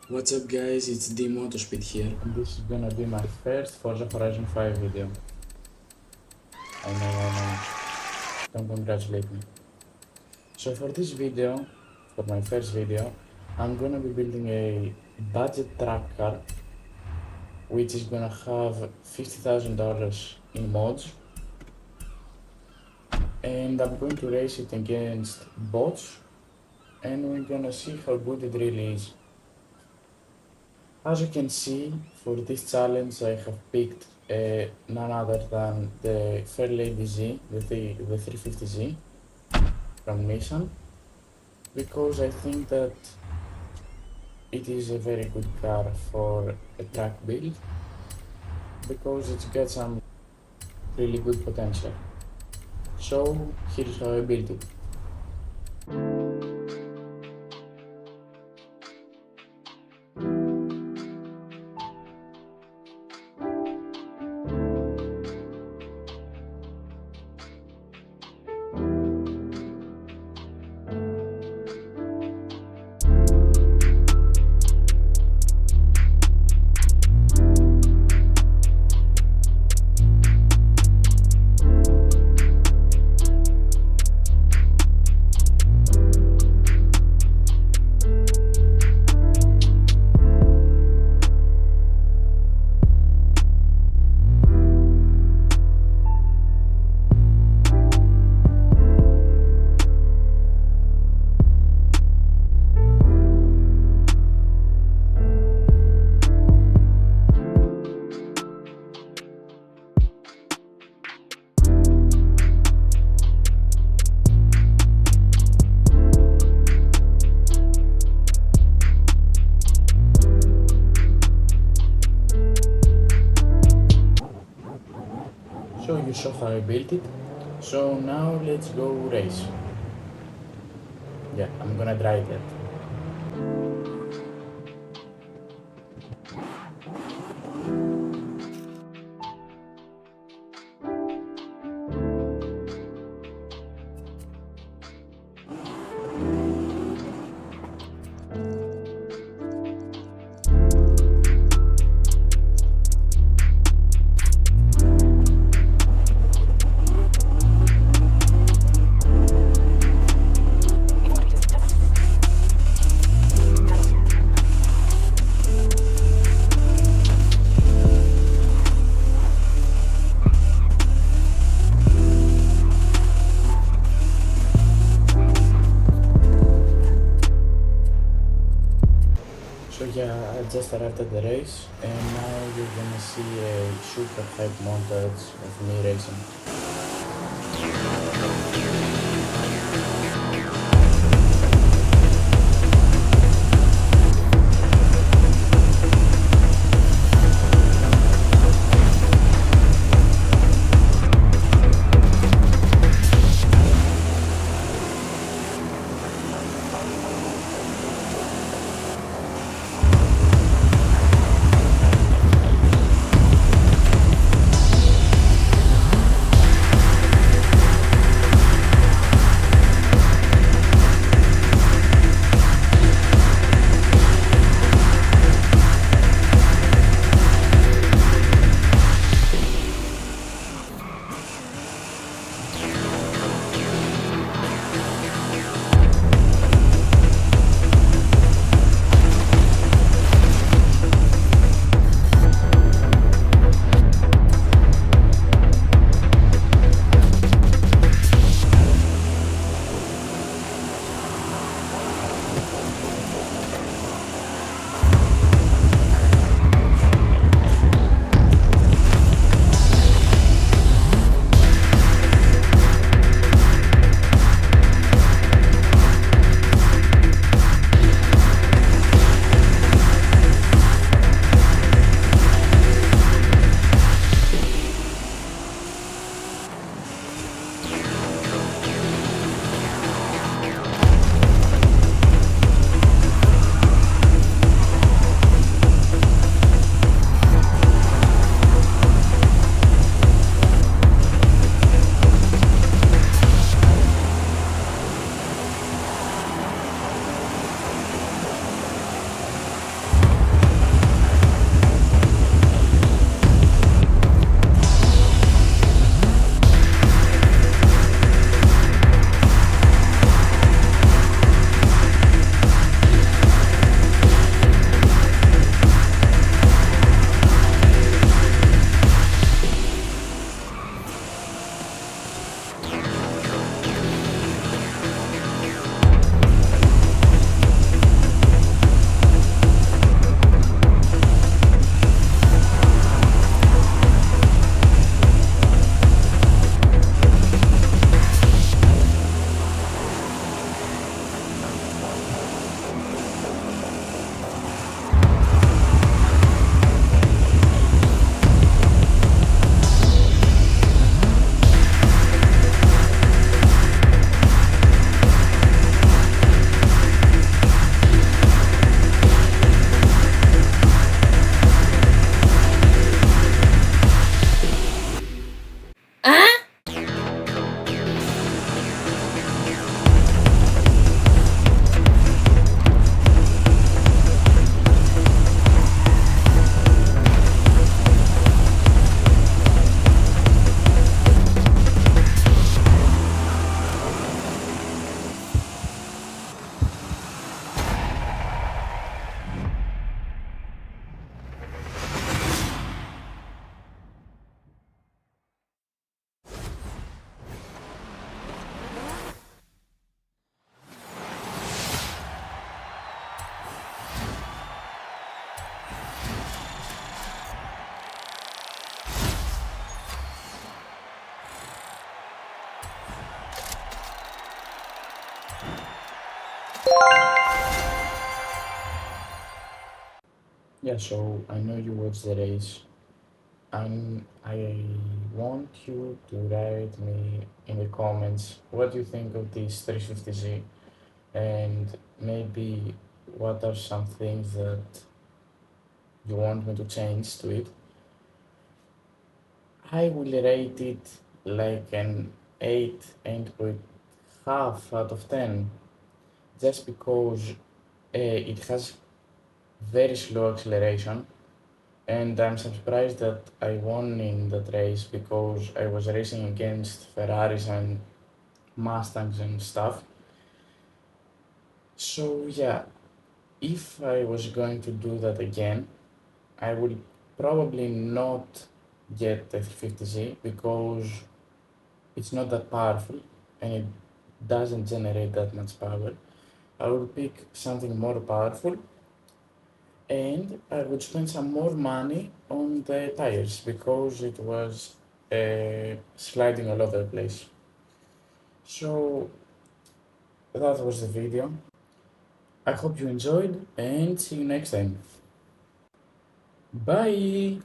What's up guys, it's DimAutoSpeed here. And this is gonna be my first Forza Horizon 5 video. I know. Don't congratulate me. So for this video, for my first video, I'm gonna be building a budget track car which is gonna have $50,000 in mods, and I'm going to race it against bots, and we're gonna see how good it really is. As you can see, for this challenge I have picked none other than the Fairlady Z, the 350Z from Nissan, because I think that it is a very good car for a track build, because it's got some really good potential. So here's how I built it. So you saw how I built it. So now let's go race. Yeah, I'm gonna drive it. So yeah, I just arrived at the race, and now you're gonna see a super hype montage of me racing. Yeah, so I know you watched the race. I want you to write me in the comments what you think of this 350Z and maybe what are some things that you want me to change to it. I will rate it like an 8.5 out of 10 just because it has very slow acceleration, and I'm surprised that I won in that race because I was racing against Ferraris and Mustangs and stuff. So yeah, if I was going to do that again, I would probably not get the 350Z because it's not that powerful and it doesn't generate that much power. I would pick something more powerful and I would spend some more money on the tires because it was sliding all over the place. So that was the video. I hope you enjoyed and see you next time. Bye!